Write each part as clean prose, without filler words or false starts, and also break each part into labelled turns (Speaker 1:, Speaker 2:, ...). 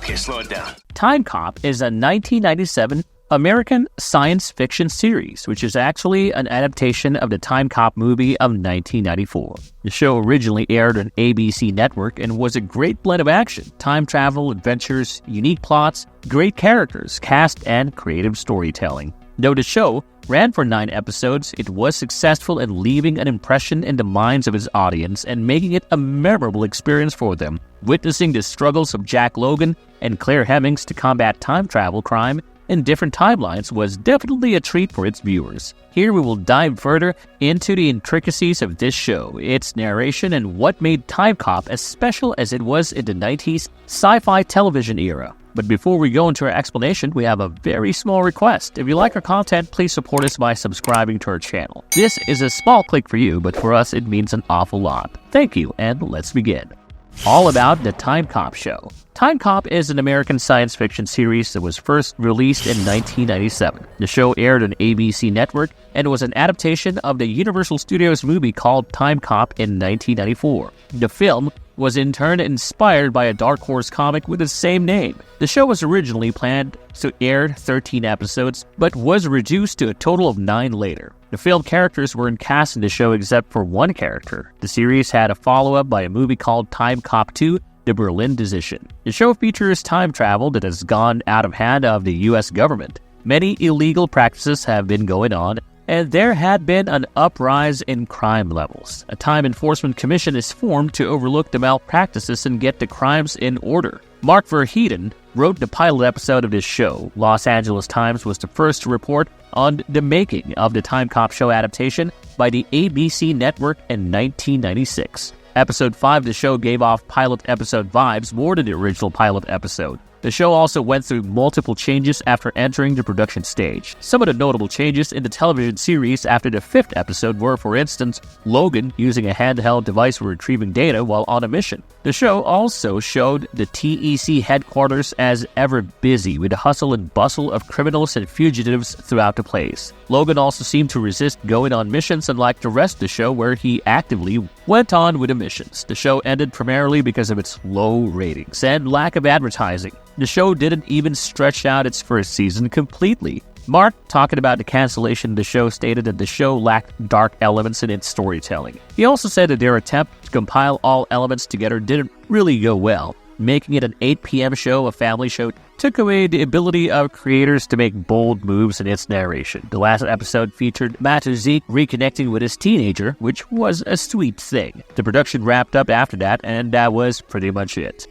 Speaker 1: Okay, slow it down.
Speaker 2: Time Cop is a 1997 American science fiction series, which is actually an adaptation of the Time Cop movie of 1994. The show originally aired on ABC Network and was a great blend of action, time travel, adventures, unique plots, great characters, cast, and creative storytelling. Though the show ran for 9 episodes, it was successful in leaving an impression in the minds of its audience and making it a memorable experience for them. Witnessing the struggles of Jack Logan and Claire Hemmings to combat time travel crime in different timelines was definitely a treat for its viewers. Here we will dive further into the intricacies of this show, its narration, and what made Time Cop as special as it was in the 90s sci-fi television era. But before we go into our explanation, we have a very small request. If you like our content, please support us by subscribing to our channel. This is a small click for you, but for us it means an awful lot. Thank you, and let's begin. All about the Time Cop show. Time Cop is an American science fiction series that was first released in 1997. The show aired on ABC Network and was an adaptation of the Universal Studios movie called Time Cop in 1994. The film was in turn inspired by a Dark Horse comic with the same name. The show was originally planned to air 13 episodes, but was reduced to a total of 9 later. The film characters weren't cast in the show except for one character. The series had a follow-up by a movie called Time Cop 2, The Berlin Decision. The show features time travel that has gone out of hand of the U.S. government. Many illegal practices have been going on, and there had been an uprise in crime levels. A time enforcement commission is formed to overlook the malpractices and get the crimes in order. Mark Verheiden wrote the pilot episode of this show. Los Angeles Times was the first to report on the making of the Time Cop show adaptation by the ABC network in 1996. Episode 5 of the show gave off pilot episode vibes more than the original pilot episode. The show also went through multiple changes after entering the production stage. Some of the notable changes in the television series after the 5th episode were, for instance, Logan using a handheld device for retrieving data while on a mission. The show also showed the TEC headquarters as ever busy with the hustle and bustle of criminals and fugitives throughout the place. Logan also seemed to resist going on missions, unlike the rest of the show where he actively went on with the missions. The show ended primarily because of its low ratings and lack of advertising. The show didn't even stretch out its first season completely. Mark, talking about the cancellation of the show, stated that the show lacked dark elements in its storytelling. He also said that their attempt to compile all elements together didn't really go well. Making it an 8 p.m. show, a family show, took away the ability of creators to make bold moves in its narration. The last episode featured Matuzik reconnecting with his teenager, which was a sweet thing. The production wrapped up after that, and that was pretty much it.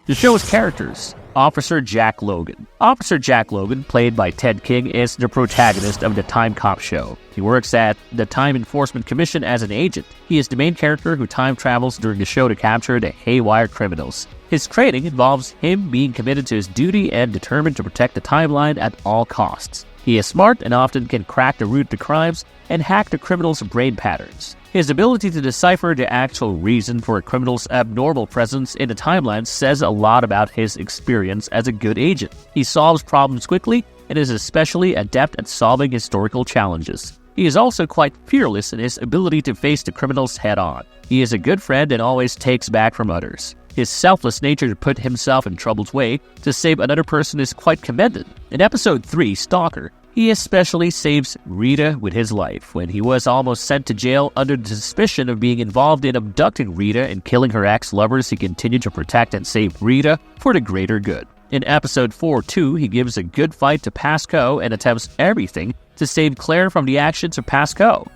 Speaker 2: The show's characters. Officer Jack Logan. Officer Jack Logan, played by Ted King, is the protagonist of the Time Cop show. He works at the Time Enforcement Commission as an agent. He is the main character who time travels during the show to capture the haywire criminals. His training involves him being committed to his duty and determined to protect the timeline at all costs. He is smart and often can crack the root to crimes and hack the criminals' brain patterns. His ability to decipher the actual reason for a criminal's abnormal presence in the timeline says a lot about his experience as a good agent. He solves problems quickly and is especially adept at solving historical challenges. He is also quite fearless in his ability to face the criminals head-on. He is a good friend and always takes back from others. His selfless nature to put himself in trouble's way to save another person is quite commended. In episode 3, Stalker, he especially saves Rita with his life when he was almost sent to jail under the suspicion of being involved in abducting Rita and killing her ex-lovers. He continued to protect and save Rita for the greater good. In episode 4-2, he gives a good fight to Pascoe and attempts everything to save Claire from the actions of Pascoe.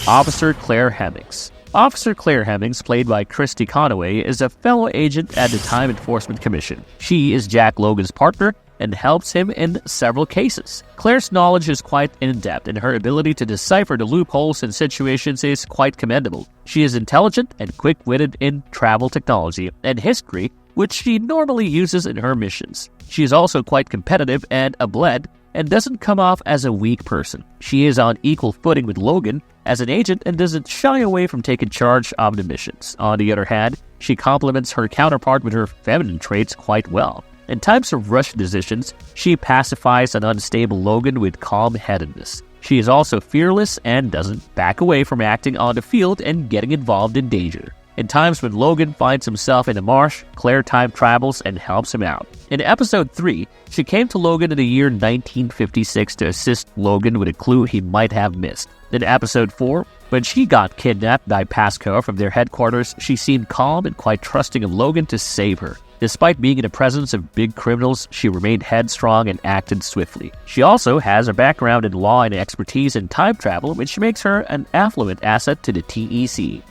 Speaker 2: Officer Claire Hemmings. Officer Claire Hemmings, played by Christy Conaway, is a fellow agent at the Time Enforcement Commission. She is Jack Logan's partner and helps him in several cases. Claire's knowledge is quite in-depth, and her ability to decipher the loopholes in situations is quite commendable. She is intelligent and quick-witted in travel technology and history, which she normally uses in her missions. She is also quite competitive and a bled, and doesn't come off as a weak person. She is on equal footing with Logan as an agent and doesn't shy away from taking charge of the missions. On the other hand, she complements her counterpart with her feminine traits quite well. In times of rushed decisions, she pacifies an unstable Logan with calm-headedness. She is also fearless and doesn't back away from acting on the field and getting involved in danger. In times when Logan finds himself in a marsh, Claire time travels and helps him out. In episode 3, she came to Logan in the year 1956 to assist Logan with a clue he might have missed. In episode 4, when she got kidnapped by Pascoe from their headquarters, she seemed calm and quite trusting of Logan to save her. Despite being in the presence of big criminals, she remained headstrong and acted swiftly. She also has a background in law and expertise in time travel, which makes her an affluent asset to the TEC.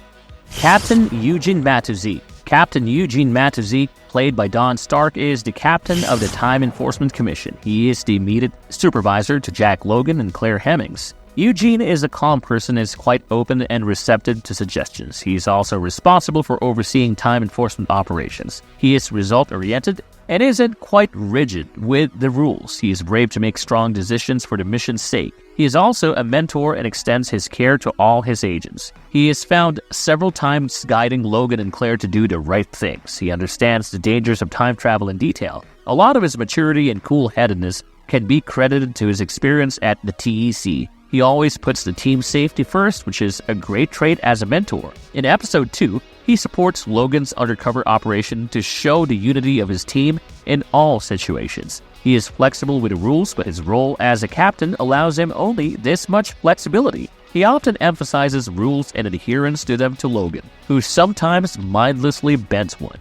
Speaker 2: Captain Eugene Matuzzi. Captain Eugene Matuzzi, played by Don Stark, is the captain of the Time Enforcement Commission. He is the immediate supervisor to Jack Logan and Claire Hemmings. Eugene is a calm person and is quite open and receptive to suggestions. He is also responsible for overseeing time enforcement operations. He is result-oriented and isn't quite rigid with the rules. He is brave to make strong decisions for the mission's sake. He is also a mentor and extends his care to all his agents. He is found several times guiding Logan and Claire to do the right things. He understands the dangers of time travel in detail. A lot of his maturity and cool-headedness can be credited to his experience at the TEC. He always puts the team's safety first, which is a great trait as a mentor. In episode 2, he supports Logan's undercover operation to show the unity of his team in all situations. He is flexible with the rules, but his role as a captain allows him only this much flexibility. He often emphasizes rules and adherence to them to Logan, who sometimes mindlessly bends one.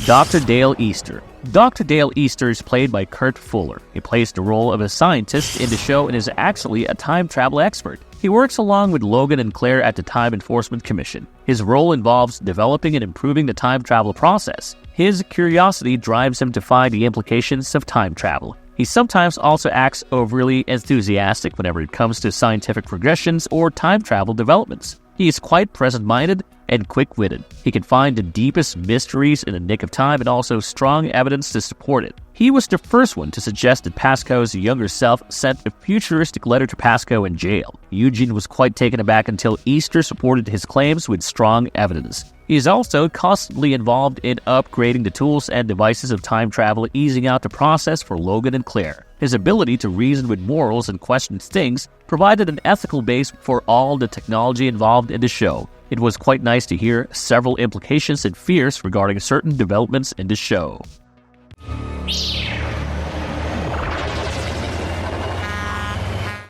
Speaker 2: Dr. Dale Easter. Dr. Dale Easter is played by Kurt Fuller. He plays the role of a scientist in the show and is actually a time travel expert. He works along with Logan and Claire at the Time Enforcement Commission. His role involves developing and improving the time travel process. His curiosity drives him to find the implications of time travel. He sometimes also acts overly enthusiastic whenever it comes to scientific progressions or time travel developments. He is quite present-minded and quick-witted. He can find the deepest mysteries in the nick of time and also strong evidence to support it. He was the first one to suggest that Pascoe's younger self sent a futuristic letter to Pascoe in jail. Eugene was quite taken aback until Easter supported his claims with strong evidence. He is also constantly involved in upgrading the tools and devices of time travel, easing out the process for Logan and Claire. His ability to reason with morals and question things provided an ethical base for all the technology involved in the show. It was quite nice to hear several implications and fears regarding certain developments in the show.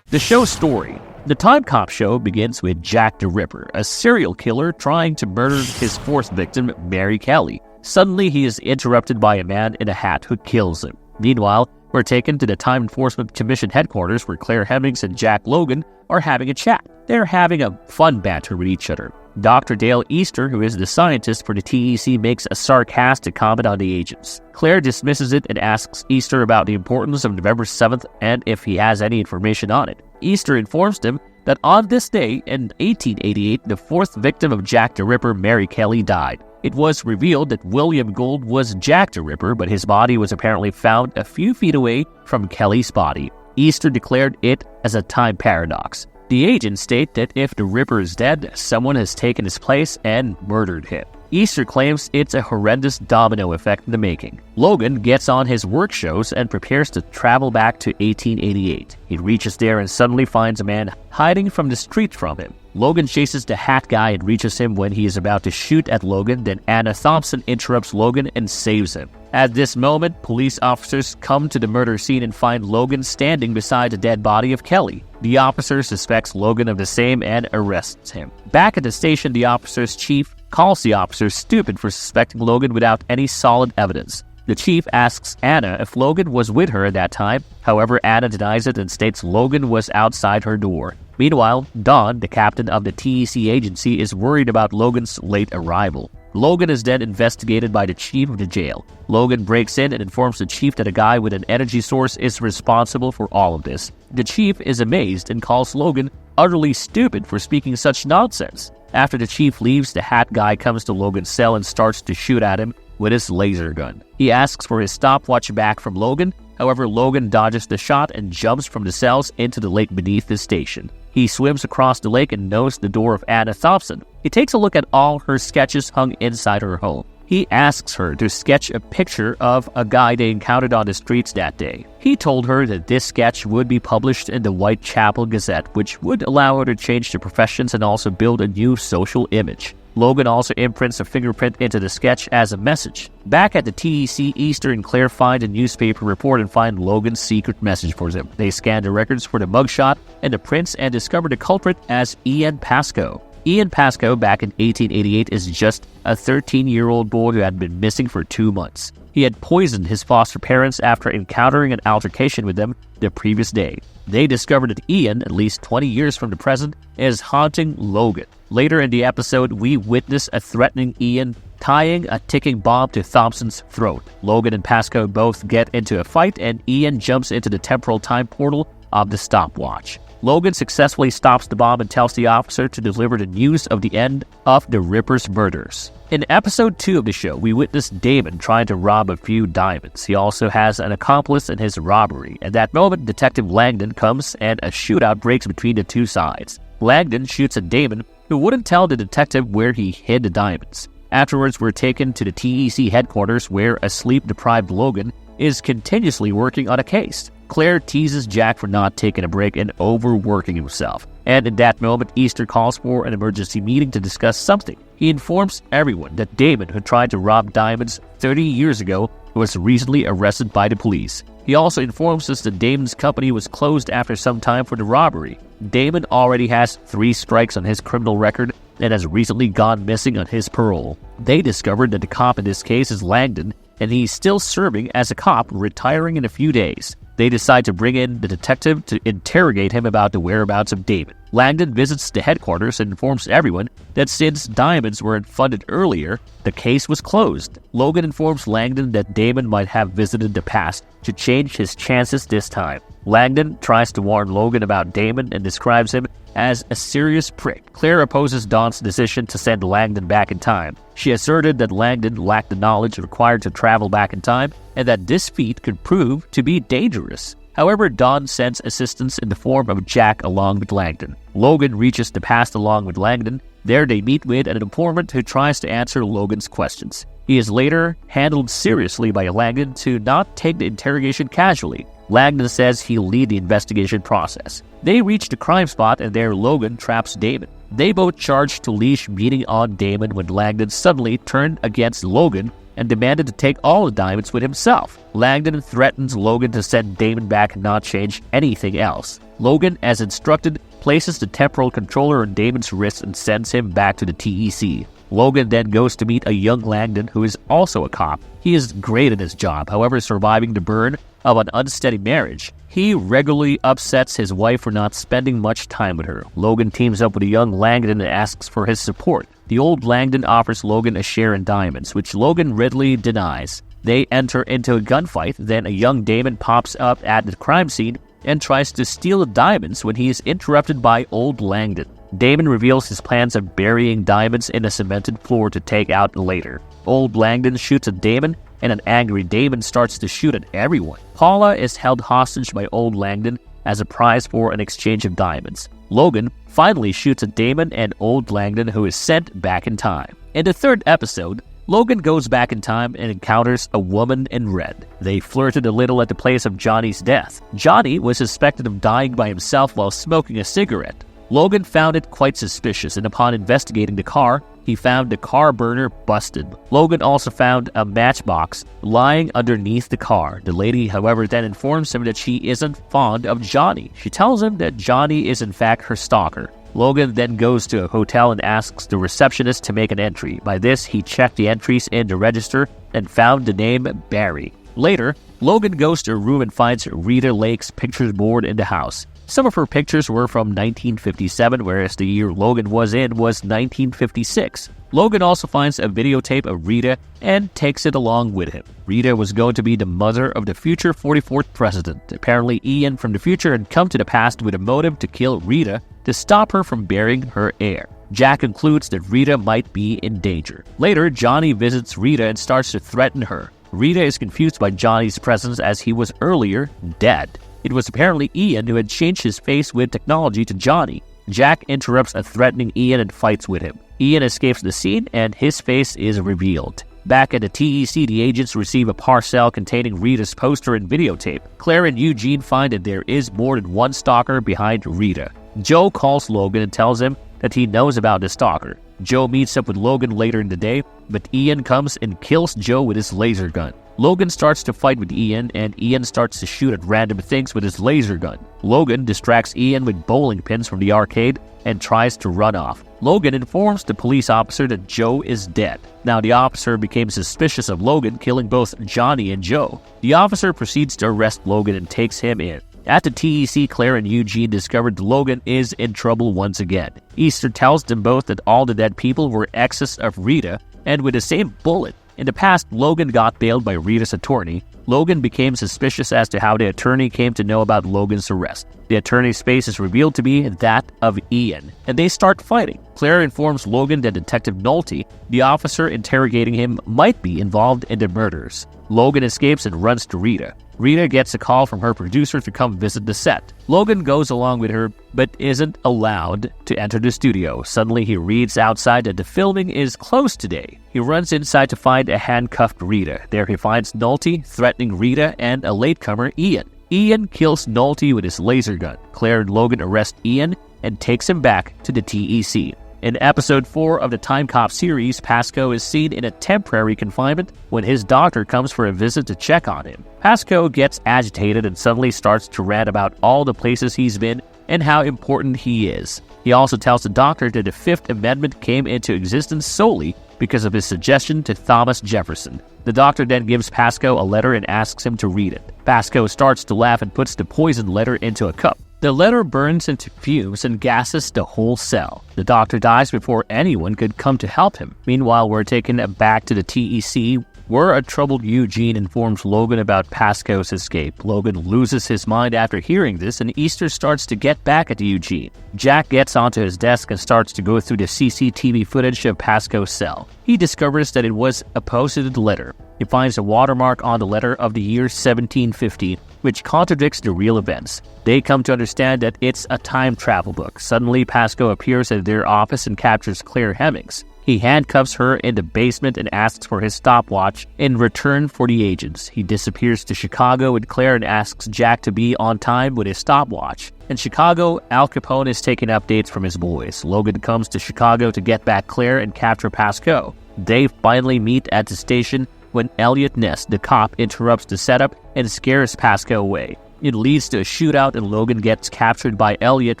Speaker 2: The show's story. The Time Cop show begins with Jack the Ripper, a serial killer trying to murder his fourth victim, Mary Kelly. Suddenly, he is interrupted by a man in a hat who kills him. Meanwhile, we're taken to the Time Enforcement Commission headquarters where Claire Hemmings and Jack Logan are having a chat. They're having a fun banter with each other. Dr. Dale Easter, who is the scientist for the TEC, makes a sarcastic comment on the agents. Claire dismisses it and asks Easter about the importance of November 7th and if he has any information on it. Easter informs them that on this day in 1888, the fourth victim of Jack the Ripper, Mary Kelly, died. It was revealed that William Gould was Jack the Ripper, but his body was apparently found a few feet away from Kelly's body. Easter declared it as a time paradox. The agents state that if the Ripper is dead, someone has taken his place and murdered him. Easter claims it's a horrendous domino effect in the making. Logan gets on his work shows and prepares to travel back to 1888. He reaches there and suddenly finds a man hiding from the street from him. Logan chases the hat guy and reaches him when he is about to shoot at Logan, then Anna Thompson interrupts Logan and saves him. At this moment, police officers come to the murder scene and find Logan standing beside the dead body of Kelly. The officer suspects Logan of the same and arrests him. Back at the station, the officer's chief calls the officer stupid for suspecting Logan without any solid evidence. The chief asks Anna if Logan was with her at that time. However, Anna denies it and states Logan was outside her door. Meanwhile, Don, the captain of the TEC agency, is worried about Logan's late arrival. Logan is then investigated by the chief of the jail. Logan breaks in and informs the chief that a guy with an energy source is responsible for all of this. The chief is amazed and calls Logan utterly stupid for speaking such nonsense. After the chief leaves, the hat guy comes to Logan's cell and starts to shoot at him with his laser gun. He asks for his stopwatch back from Logan. However, Logan dodges the shot and jumps from the cells into the lake beneath the station. He swims across the lake and knows the door of Anna Thompson. He takes a look at all her sketches hung inside her home. He asks her to sketch a picture of a guy they encountered on the streets that day. He told her that this sketch would be published in the Whitechapel Gazette, which would allow her to change the professions and also build a new social image. Logan also imprints a fingerprint into the sketch as a message. Back at the TEC, Easter and Claire find a newspaper report and find Logan's secret message for them. They scan the records for the mugshot and the prints and discover the culprit as Ian Pascoe. Ian Pascoe, back in 1888, is just a 13-year-old boy who had been missing for 2 months. He had poisoned his foster parents after encountering an altercation with them the previous day. They discovered that Ian, at least 20 years from the present, is haunting Logan. Later in the episode, we witness a threatening Ian tying a ticking bomb to Thompson's throat. Logan and Pascoe both get into a fight, and Ian jumps into the temporal time portal of the stopwatch. Logan successfully stops the bomb and tells the officer to deliver the news of the end of the Ripper's murders. In episode 2 of the show, we witness Damon trying to rob a few diamonds. He also has an accomplice in his robbery. At that moment, Detective Langdon comes and a shootout breaks between the two sides. Langdon shoots at Damon, who wouldn't tell the detective where he hid the diamonds. Afterwards, we're taken to the TEC headquarters where a sleep-deprived Logan is continuously working on a case. Claire teases Jack for not taking a break and overworking himself. And in that moment, Easter calls for an emergency meeting to discuss something. He informs everyone that Damon, who tried to rob diamonds 30 years ago, was recently arrested by the police. He also informs us that Damon's company was closed after some time for the robbery. Damon already has 3 strikes on his criminal record and has recently gone missing on his parole. They discovered that the cop in this case is Langdon, and he's still serving as a cop, retiring in a few days. They decide to bring in the detective to interrogate him about the whereabouts of Damon. Langdon visits the headquarters and informs everyone that since diamonds weren't funded earlier, the case was closed. Logan informs Langdon that Damon might have visited the past to change his chances this time. Langdon tries to warn Logan about Damon and describes him as a serious prick. Claire opposes Dawn's decision to send Langdon back in time. She asserted that Langdon lacked the knowledge required to travel back in time and that this feat could prove to be dangerous. However, Dawn sends assistance in the form of Jack along with Langdon. Logan reaches the past along with Langdon. There they meet with an informant who tries to answer Logan's questions. He is later handled seriously by Langdon to not take the interrogation casually. Langdon says he'll lead the investigation process. They reach the crime spot and there Logan traps Damon. They both charge to leash meeting on Damon when Langdon suddenly turned against Logan and demanded to take all the diamonds with himself. Langdon threatens Logan to send Damon back and not change anything else. Logan, as instructed, places the temporal controller on Damon's wrist and sends him back to the TEC. Logan then goes to meet a young Langdon who is also a cop. He is great at his job, however, surviving the burn of an unsteady marriage. He regularly upsets his wife for not spending much time with her. Logan teams up with a young Langdon and asks for his support. The old Langdon offers Logan a share in diamonds, which Logan readily denies. They enter into a gunfight, then a young Damon pops up at the crime scene and tries to steal the diamonds when he is interrupted by old Langdon. Damon reveals his plans of burying diamonds in a cemented floor to take out later. Old Langdon shoots at Damon, and an angry Damon starts to shoot at everyone. Paula is held hostage by old Langdon as a prize for an exchange of diamonds. Logan finally shoots at Damon and old Langdon, who is sent back in time. In the 3rd episode, Logan goes back in time and encounters a woman in red. They flirted a little at the place of Johnny's death. Johnny was suspected of dying by himself while smoking a cigarette. Logan found it quite suspicious, and upon investigating the car, he found the car burner busted. Logan also found a matchbox lying underneath the car. The lady, however, then informs him that she isn't fond of Johnny. She tells him that Johnny is in fact her stalker. Logan then goes to a hotel and asks the receptionist to make an entry. By this, he checked the entries in the register and found the name Barry. Later, Logan goes to a room and finds Rita Lake's pictures board in the house. Some of her pictures were from 1957, whereas the year Logan was in was 1956. Logan also finds a videotape of Rita and takes it along with him. Rita was going to be the mother of the future 44th president. Apparently, Ian from the future had come to the past with a motive to kill Rita to stop her from burying her heir. Jack concludes that Rita might be in danger. Later, Johnny visits Rita and starts to threaten her. Rita is confused by Johnny's presence as he was earlier dead. It was apparently Ian who had changed his face with technology to Johnny. Jack interrupts a threatening Ian and fights with him. Ian escapes the scene and his face is revealed. Back at the TEC, the agents receive a parcel containing Rita's poster and videotape. Claire and Eugene find that there is more than one stalker behind Rita. Joe calls Logan and tells him that he knows about the stalker. Joe meets up with Logan later in the day, but Ian comes and kills Joe with his laser gun. Logan starts to fight with Ian, and Ian starts to shoot at random things with his laser gun. Logan distracts Ian with bowling pins from the arcade and tries to run off. Logan informs the police officer that Joe is dead. Now the officer became suspicious of Logan killing both Johnny and Joe. The officer proceeds to arrest Logan and takes him in. At the TEC, Claire and Eugene discovered Logan is in trouble once again. Easter tells them both that all the dead people were exes of Rita, and with the same bullet. In the past, Logan got bailed by Rita's attorney. Logan became suspicious as to how the attorney came to know about Logan's arrest. The attorney's face is revealed to be that of Ian, and they start fighting. Claire informs Logan that Detective Nolte, the officer interrogating him, might be involved in the murders. Logan escapes and runs to Rita. Rita gets a call from her producer to come visit the set. Logan goes along with her, but isn't allowed to enter the studio. Suddenly, he reads outside that the filming is closed today. He runs inside to find a handcuffed Rita. There he finds Nolte threatening Rita and a latecomer, Ian. Ian kills Nolte with his laser gun. Claire and Logan arrest Ian and takes him back to the TEC. In episode 4 of the Time Cop series, Pascoe is seen in a temporary confinement when his doctor comes for a visit to check on him. Pascoe gets agitated and suddenly starts to rant about all the places he's been and how important he is. He also tells the doctor that the Fifth Amendment came into existence solely because of his suggestion to Thomas Jefferson. The doctor then gives Pascoe a letter and asks him to read it. Pascoe starts to laugh and puts the poisoned letter into a cup. The letter burns into fumes and gases the whole cell. The doctor dies before anyone could come to help him. Meanwhile, we're taken back to the TEC, where a troubled Eugene informs Logan about Pascoe's escape. Logan loses his mind after hearing this, and Easter starts to get back at Eugene. Jack gets onto his desk and starts to go through the CCTV footage of Pascoe's cell. He discovers that it was a posted letter. He finds a watermark on the letter of the year 1750, which contradicts the real events. They come to understand that it's a time travel book. Suddenly, Pascoe appears at their office and captures Claire Hemmings. He handcuffs her in the basement and asks for his stopwatch in return for the agents. He disappears to Chicago with Claire and asks Jack to be on time with his stopwatch. In Chicago, Al Capone is taking updates from his boys. Logan comes to Chicago to get back Claire and capture Pascoe. They finally meet at the station when Elliot Ness, the cop, interrupts the setup and scares Pascoe away. It leads to a shootout and Logan gets captured by Elliot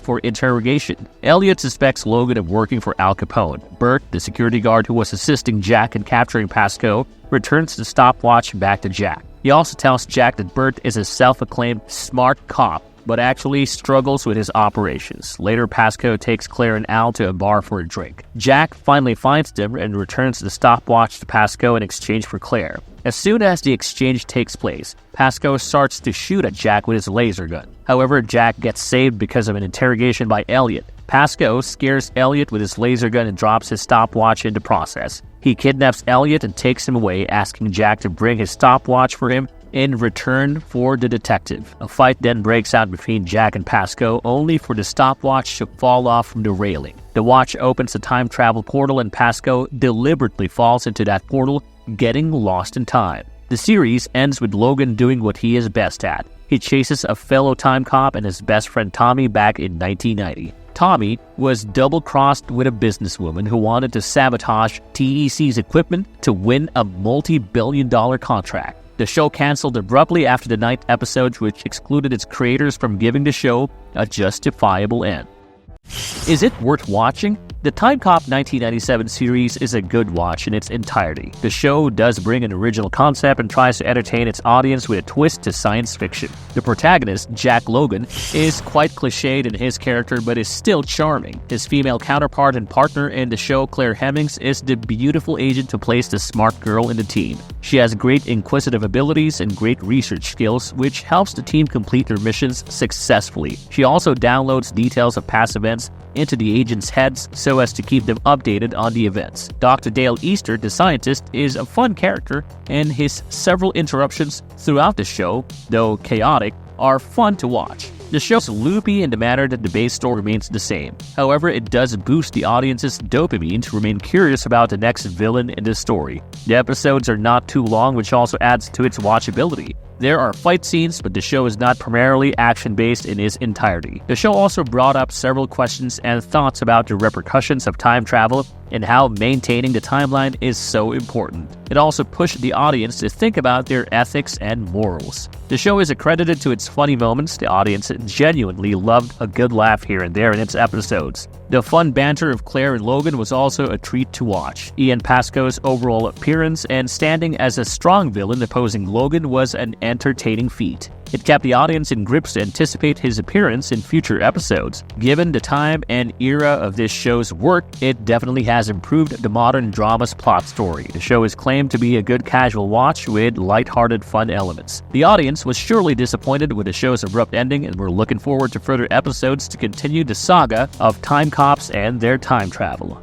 Speaker 2: for interrogation. Elliot suspects Logan of working for Al Capone. Bert, the security guard who was assisting Jack in capturing Pascoe, returns the stopwatch back to Jack. He also tells Jack that Bert is a self-acclaimed smart cop, but actually struggles with his operations. Later, Pascoe takes Claire and Al to a bar for a drink. Jack finally finds them and returns the stopwatch to Pascoe in exchange for Claire. As soon as the exchange takes place, Pascoe starts to shoot at Jack with his laser gun. However, Jack gets saved because of an interrogation by Elliot. Pascoe scares Elliot with his laser gun and drops his stopwatch in the process. He kidnaps Elliot and takes him away, asking Jack to bring his stopwatch for him in return for the detective. A fight then breaks out between Jack and Pascoe, only for the stopwatch to fall off from the railing. The watch opens a time travel portal and Pascoe deliberately falls into that portal, getting lost in time. The series ends with Logan doing what he is best at. He chases a fellow time cop and his best friend Tommy back in 1990. Tommy was double-crossed with a businesswoman who wanted to sabotage TEC's equipment to win a multi-billion-dollar contract. The show canceled abruptly after the 9th episode, which excluded its creators from giving the show a justifiable end. Is it worth watching? The Time Cop 1997 series is a good watch in its entirety. The show does bring an original concept and tries to entertain its audience with a twist to science fiction. The protagonist, Jack Logan, is quite cliched in his character but is still charming. His female counterpart and partner in the show, Claire Hemmings, is the beautiful agent who plays the smart girl in the team. She has great inquisitive abilities and great research skills, which helps the team complete their missions successfully. She also downloads details of past events into the agents' heads so as to keep them updated on the events. Dr. Dale Easter, the scientist, is a fun character, and his several interruptions throughout the show, though chaotic, are fun to watch. The show is loopy in the manner that the base story remains the same. However, it does boost the audience's dopamine to remain curious about the next villain in the story. The episodes are not too long, which also adds to its watchability. There are fight scenes, but the show is not primarily action-based in its entirety. The show also brought up several questions and thoughts about the repercussions of time travel and how maintaining the timeline is so important. It also pushed the audience to think about their ethics and morals. The show is accredited to its funny moments. The audience genuinely loved a good laugh here and there in its episodes. The fun banter of Claire and Logan was also a treat to watch. Ian Pascoe's overall appearance and standing as a strong villain opposing Logan was an entertaining feat. It kept the audience in grips to anticipate his appearance in future episodes. Given the time and era of this show's work, it definitely has improved the modern drama's plot story. The show is claimed to be a good casual watch with lighthearted fun elements. The audience was surely disappointed with the show's abrupt ending, and we're looking forward to further episodes to continue the saga of time cops and their time travel.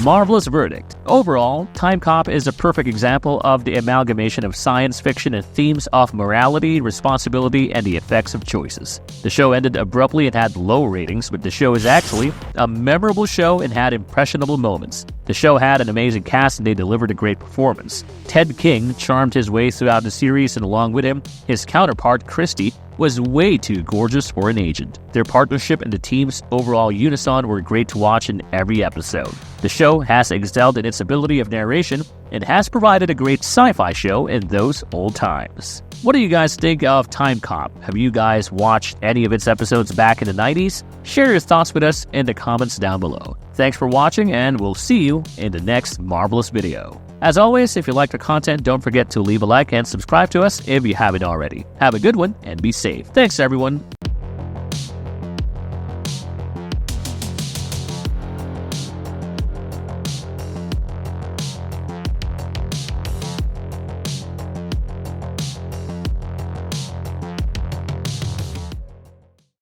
Speaker 2: Marvelous verdict. Overall, Time Cop is a perfect example of the amalgamation of science fiction and themes of morality, responsibility, and the effects of choices. The show ended abruptly and had low ratings, but the show is actually a memorable show and had impressionable moments. The show had an amazing cast and they delivered a great performance. Ted King charmed his way throughout the series, and along with him, his counterpart, Christy, was way too gorgeous for an agent. Their partnership and the team's overall unison were great to watch in every episode. The show has excelled in its ability of narration and has provided a great sci-fi show in those old times. What do you guys think of Time Cop? Have you guys watched any of its episodes back in the 90s? Share your thoughts with us in the comments down below. Thanks for watching, and we'll see you in the next Marvelous video. As always, if you like the content, don't forget to leave a like and subscribe to us if you haven't already. Have a good one and be safe. Thanks, everyone.